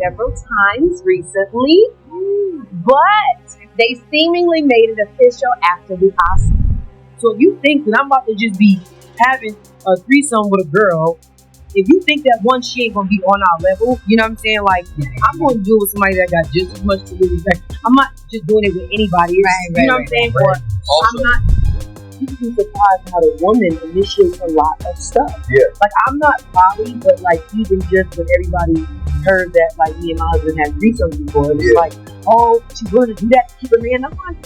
several times recently, but they seemingly made it official after the Oscars. So if you think that I'm about to just be having a threesome with a girl, if you think that one, she ain't gonna be on our level, you know what I'm saying? Like, I'm going to do it with somebody that got just as much to do with that. I'm not just doing it with anybody. You know what I'm saying? Or I'm not. You'd be surprised how the woman initiates a lot of stuff. Yeah. Like, I'm not poly, but like, even just when everybody heard that, like, me and my husband had threesomes before, it was like, oh, she's going to do that to keep a man. I'm like,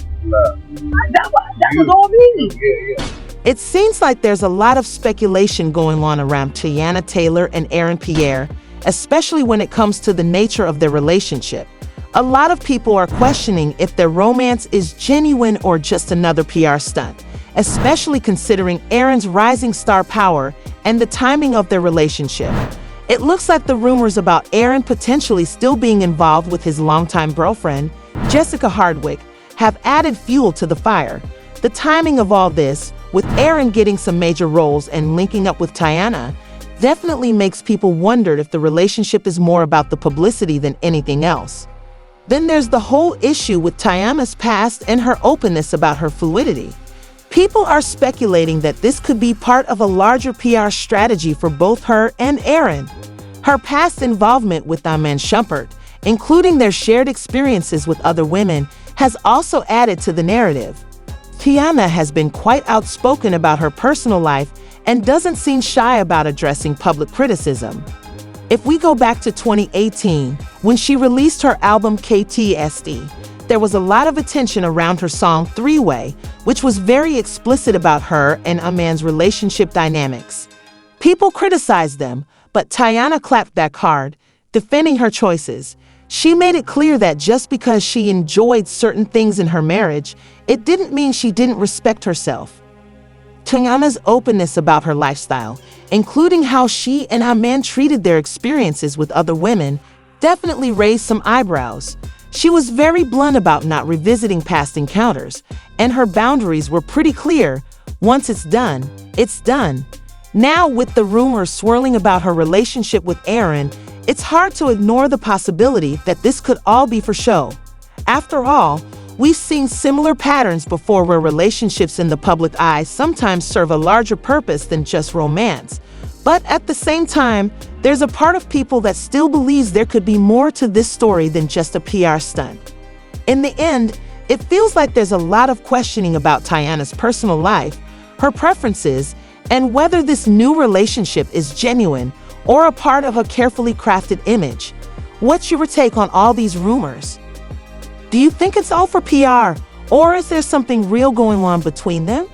that was all me. Yeah. It seems like there's a lot of speculation going on around Teyana Taylor and Aaron Pierre, especially when it comes to the nature of their relationship. A lot of people are questioning if their romance is genuine or just another PR stunt, especially considering Aaron's rising star power and the timing of their relationship. It looks like the rumors about Aaron potentially still being involved with his longtime girlfriend, Jessica Hardwick, have added fuel to the fire. The timing of all this, with Aaron getting some major roles and linking up with Teyana, definitely makes people wonder if the relationship is more about the publicity than anything else. Then there's the whole issue with Teyana's past and her openness about her fluidity. People are speculating that this could be part of a larger PR strategy for both her and Aaron. Her past involvement with Iman Shumpert, including their shared experiences with other women, has also added to the narrative. Teyana has been quite outspoken about her personal life and doesn't seem shy about addressing public criticism. If we go back to 2018, when she released her album KTSD, there was a lot of attention around her song Three-Way, which was very explicit about her and Iman's relationship dynamics. People criticized them, but Teyana clapped back hard, defending her choices. She made it clear that just because she enjoyed certain things in her marriage, it didn't mean she didn't respect herself. Teyana's openness about her lifestyle, including how she and Iman treated their experiences with other women, definitely raised some eyebrows. She was very blunt about not revisiting past encounters, and her boundaries were pretty clear. Once it's done, it's done. Now, with the rumors swirling about her relationship with Aaron, it's hard to ignore the possibility that this could all be for show. After all, we've seen similar patterns before where relationships in the public eye sometimes serve a larger purpose than just romance. But at the same time, there's a part of people that still believes there could be more to this story than just a PR stunt. In the end, it feels like there's a lot of questioning about Teyana's personal life, her preferences, and whether this new relationship is genuine or a part of a carefully crafted image. What's your take on all these rumors? Do you think it's all for PR, or is there something real going on between them?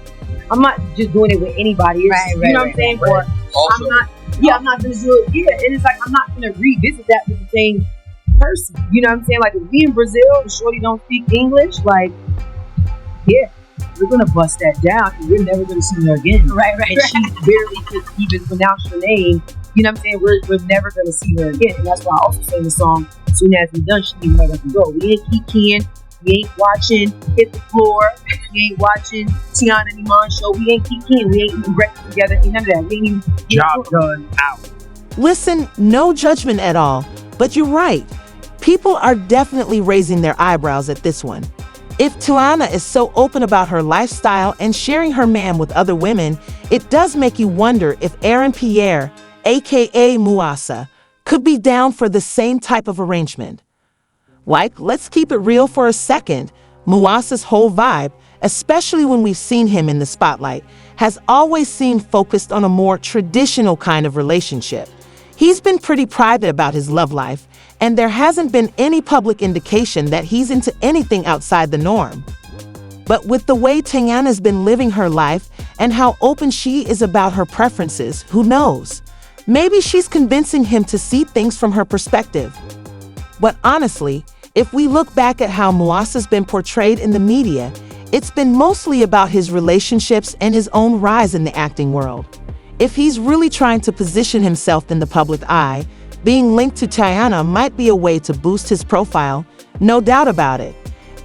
I'm not just doing it with anybody. You know what I'm saying? Or I'm not gonna do it. Yeah, and it's like I'm not gonna revisit that with the same person. You know what I'm saying? Like if we in Brazil and Shorty don't speak English, like yeah, we're gonna bust that down and we're never gonna see her again. And she barely could even pronounce her name. You know what I'm saying? We're never gonna see her again. And that's why I also sang the song, as soon as we done, she didn't let us go. We ain't kikiing, we ain't watching Hit the Floor, we ain't watching Teyana and Iman show, we ain't kikiing, we ain't eating breakfast together, ain't none of that. We ain't even job done out. Listen, no judgment at all, but you're right. People are definitely raising their eyebrows at this one. If Teyana is so open about her lifestyle and sharing her man with other women, it does make you wonder if Aaron Pierre, aka Muasa, could be down for the same type of arrangement. Like, let's keep it real for a second. Muasa's whole vibe, especially when we've seen him in the spotlight, has always seemed focused on a more traditional kind of relationship. He's been pretty private about his love life, and there hasn't been any public indication that he's into anything outside the norm. But with the way Teyana's been living her life and how open she is about her preferences, who knows? Maybe she's convincing him to see things from her perspective. But honestly, if we look back at how Muasa's been portrayed in the media, it's been mostly about his relationships and his own rise in the acting world. If he's really trying to position himself in the public eye, being linked to Teyana might be a way to boost his profile, no doubt about it.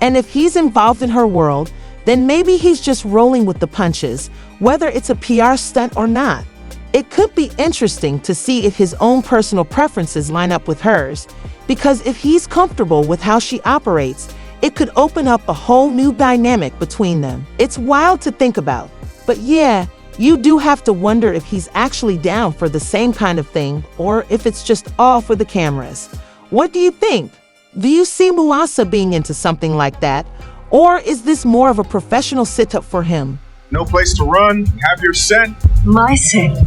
And if he's involved in her world, then maybe he's just rolling with the punches, whether it's a PR stunt or not. It could be interesting to see if his own personal preferences line up with hers, because if he's comfortable with how she operates, it could open up a whole new dynamic between them. It's wild to think about, but yeah, you do have to wonder if he's actually down for the same kind of thing or if it's just all for the cameras. What do you think? Do you see Muasa being into something like that, or is this more of a professional sit-up for him? No place to run, have your scent. My scent?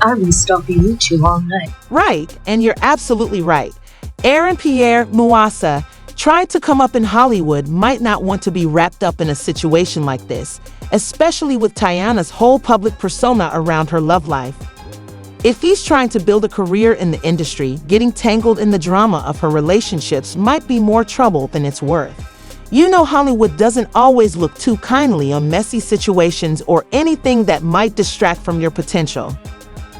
I've been stalking you two all night. Right, and you're absolutely right. Aaron Pierre Muasa, trying to come up in Hollywood, might not want to be wrapped up in a situation like this, especially with Teyana's whole public persona around her love life. If he's trying to build a career in the industry, getting tangled in the drama of her relationships might be more trouble than it's worth. You know, Hollywood doesn't always look too kindly on messy situations or anything that might distract from your potential.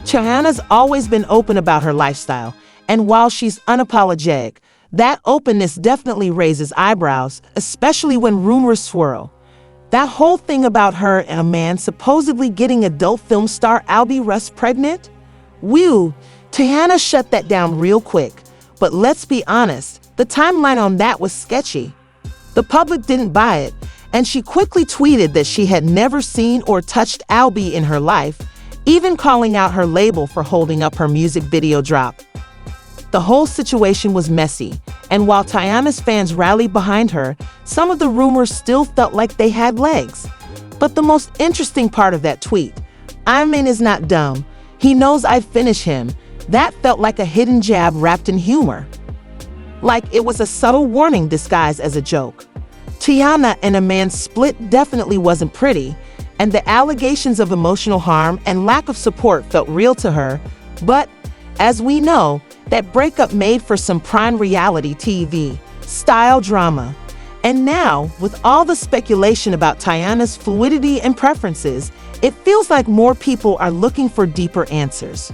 Teyana's always been open about her lifestyle, and while she's unapologetic, that openness definitely raises eyebrows, especially when rumors swirl. That whole thing about her and a man supposedly getting adult film star Albie Russ pregnant? Whew, Teyana shut that down real quick, but let's be honest, the timeline on that was sketchy. The public didn't buy it, and she quickly tweeted that she had never seen or touched Albie in her life, even calling out her label for holding up her music video drop. The whole situation was messy, and while Teyana's fans rallied behind her, some of the rumors still felt like they had legs. But the most interesting part of that tweet, "Iman is not dumb. He knows I'd finish him," that felt like a hidden jab wrapped in humor. Like it was a subtle warning disguised as a joke. Teyana and a man's split definitely wasn't pretty, and the allegations of emotional harm and lack of support felt real to her, but as we know, that breakup made for some prime reality TV style drama. And now, with all the speculation about Teyana's fluidity and preferences, it feels like more people are looking for deeper answers.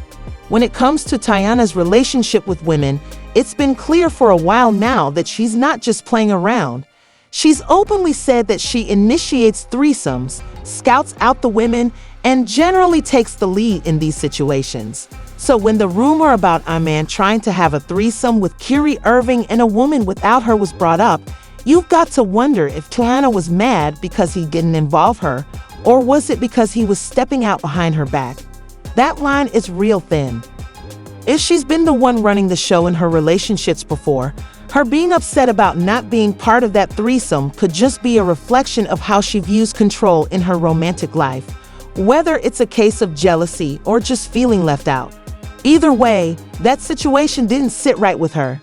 When it comes to Teyana's relationship with women, it's been clear for a while now that she's not just playing around. She's openly said that she initiates threesomes, scouts out the women, and generally takes the lead in these situations. So when the rumor about Iman trying to have a threesome with Kyrie Irving and a woman without her was brought up, you've got to wonder if Teyana was mad because he didn't involve her, or was it because he was stepping out behind her back? That line is real thin. If she's been the one running the show in her relationships before, her being upset about not being part of that threesome could just be a reflection of how she views control in her romantic life, whether it's a case of jealousy or just feeling left out. Either way, that situation didn't sit right with her.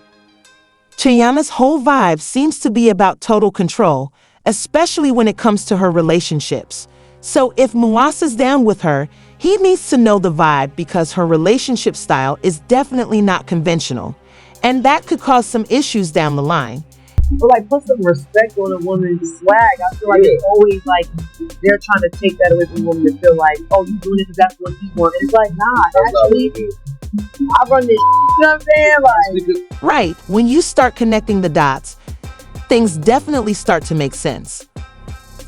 Teyana's whole vibe seems to be about total control, especially when it comes to her relationships. So if Muasa's down with her, he needs to know the vibe because her relationship style is definitely not conventional, and that could cause some issues down the line. But like, put some respect on a woman's swag. I feel like it's always like they're trying to take that away from a woman to feel like, oh, you doing it because that's what you want. And it's like, nah, actually, I run this. You know what I'm saying? Like, right. When you start connecting the dots, things definitely start to make sense.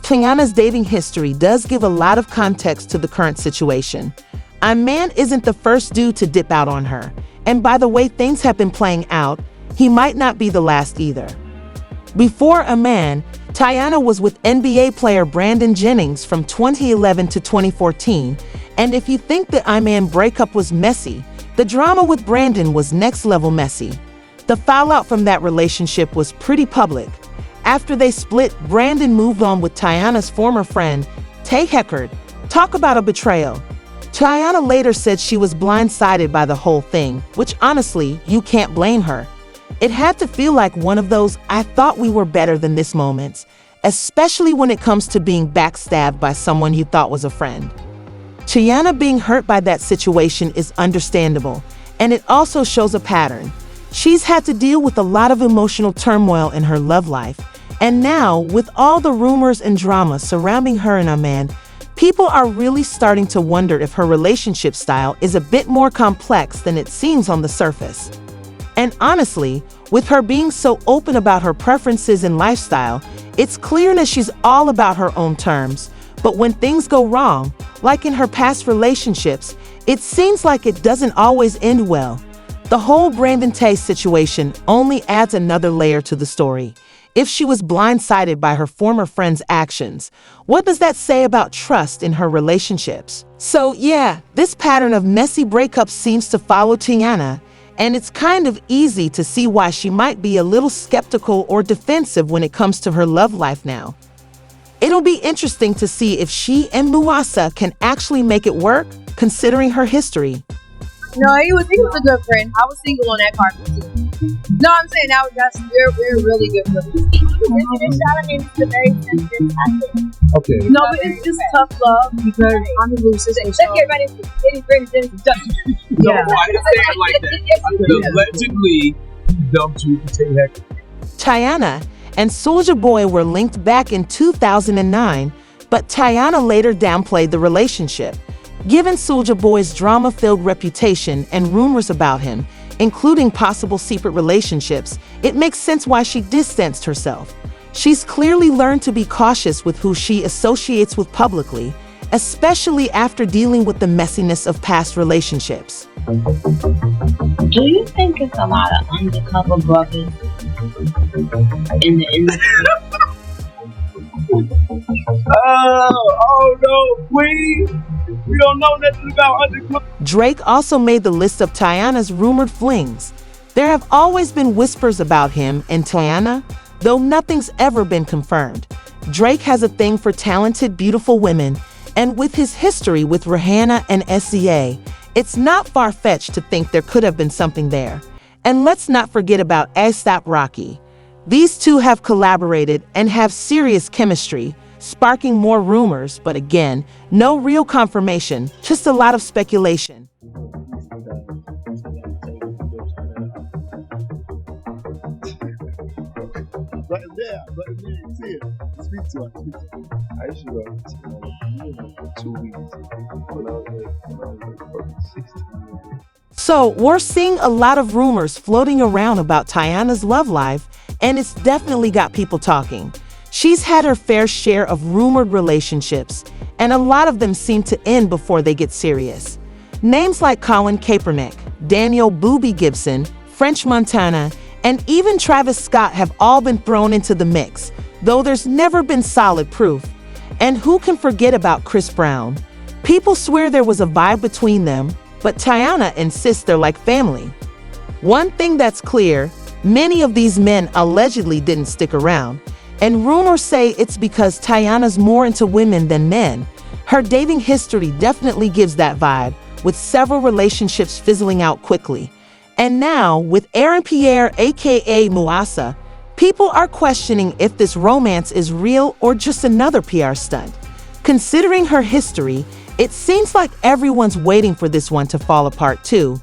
Teyana's dating history does give a lot of context to the current situation. Iman isn't the first dude to dip out on her, and by the way things have been playing out, he might not be the last either. Before Iman, Teyana was with NBA player Brandon Jennings from 2011 to 2014, and if you think the Iman breakup was messy, the drama with Brandon was next level messy. The fallout from that relationship was pretty public. After they split, Brandon moved on with Teyana's former friend, Tay Heckard. Talk about a betrayal. Teyana later said she was blindsided by the whole thing, which honestly, you can't blame her. It had to feel like one of those "I thought we were better than this" moments, especially when it comes to being backstabbed by someone you thought was a friend. Teyana being hurt by that situation is understandable, and it also shows a pattern. She's had to deal with a lot of emotional turmoil in her love life, and now, with all the rumors and drama surrounding her and Iman, people are really starting to wonder if her relationship style is a bit more complex than it seems on the surface. And honestly, with her being so open about her preferences and lifestyle, it's clear that she's all about her own terms. But when things go wrong, like in her past relationships, It seems like it doesn't always end well. The whole Brandon Tay situation only adds another layer to the story. If she was blindsided by her former friend's actions, what does that say about trust in her relationships? So yeah, this pattern of messy breakups seems to follow Teyana, and it's kind of easy to see why she might be a little skeptical or defensive when it comes to her love life now. It'll be interesting to see if she and Muasa can actually make it work, considering her history. No, he was a good friend. I was single on that carpet too. No, I'm saying we're really good friends. Okay. No, but it's just tough love because I'm the little sister. Let's get ready for any friends in the No, I didn't say it like that. I said allegedly dumped you to take heck. Teyana and Soulja Boy were linked back in 2009, but Teyana later downplayed the relationship. Given Soulja Boy's drama-filled reputation and rumors about him, including possible secret relationships, it makes sense why she distanced herself. She's clearly learned to be cautious with who she associates with publicly, especially after dealing with the messiness of past relationships. Do you think it's a lot of undercover brothers in the industry? Oh no, please! We don't know nothing about undercover. Drake also made the list of Teyana's rumored flings. There have always been whispers about him and Teyana, though nothing's ever been confirmed. Drake has a thing for talented, beautiful women, and with his history with Rihanna and SZA, it's not far-fetched to think there could have been something there. And let's not forget about A$AP Rocky. These two have collaborated and have serious chemistry, sparking more rumors, but again, no real confirmation, just a lot of speculation. But yeah, see it. Speak to her. I used to go for 2 weeks when I was like 16 years. So, we're seeing a lot of rumors floating around about Teyana's love life, and it's definitely got people talking. She's had her fair share of rumored relationships, and a lot of them seem to end before they get serious. Names like Colin Kaepernick, Daniel Boobie Gibson, French Montana, and even Travis Scott have all been thrown into the mix, though there's never been solid proof. And who can forget about Chris Brown? People swear there was a vibe between them, but Teyana insists they're like family. One thing that's clear, many of these men allegedly didn't stick around, and rumors say it's because Teyana's more into women than men. Her dating history definitely gives that vibe, with several relationships fizzling out quickly. And now, with Pierre, aka Muasa, people are questioning if this romance is real or just another PR stunt. Considering her history, it seems like everyone's waiting for this one to fall apart too.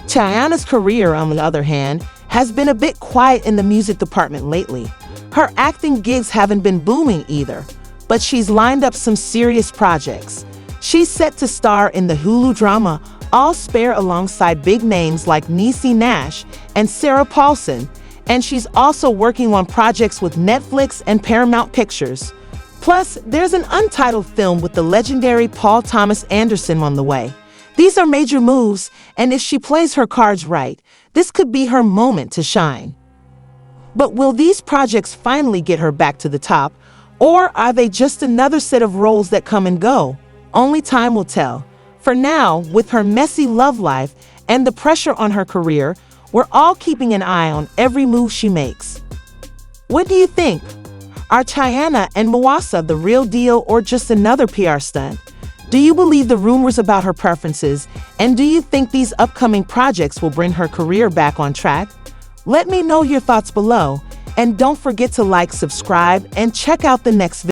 Teyana's career, on the other hand, has been a bit quiet in the music department lately. Her acting gigs haven't been booming either, but she's lined up some serious projects. She's set to star in the Hulu drama All Spare alongside big names like Niecy Nash and Sarah Paulson, and she's also working on projects with Netflix and Paramount Pictures. Plus, there's an untitled film with the legendary Paul Thomas Anderson on the way. These are major moves, and if she plays her cards right, this could be her moment to shine. But will these projects finally get her back to the top, or are they just another set of roles that come and go? Only time will tell. For now, with her messy love life and the pressure on her career, we're all keeping an eye on every move she makes. What do you think? Are Teyana and Muasa the real deal or just another PR stunt? Do you believe the rumors about her preferences, and do you think these upcoming projects will bring her career back on track? Let me know your thoughts below, and don't forget to like, subscribe, and check out the next video.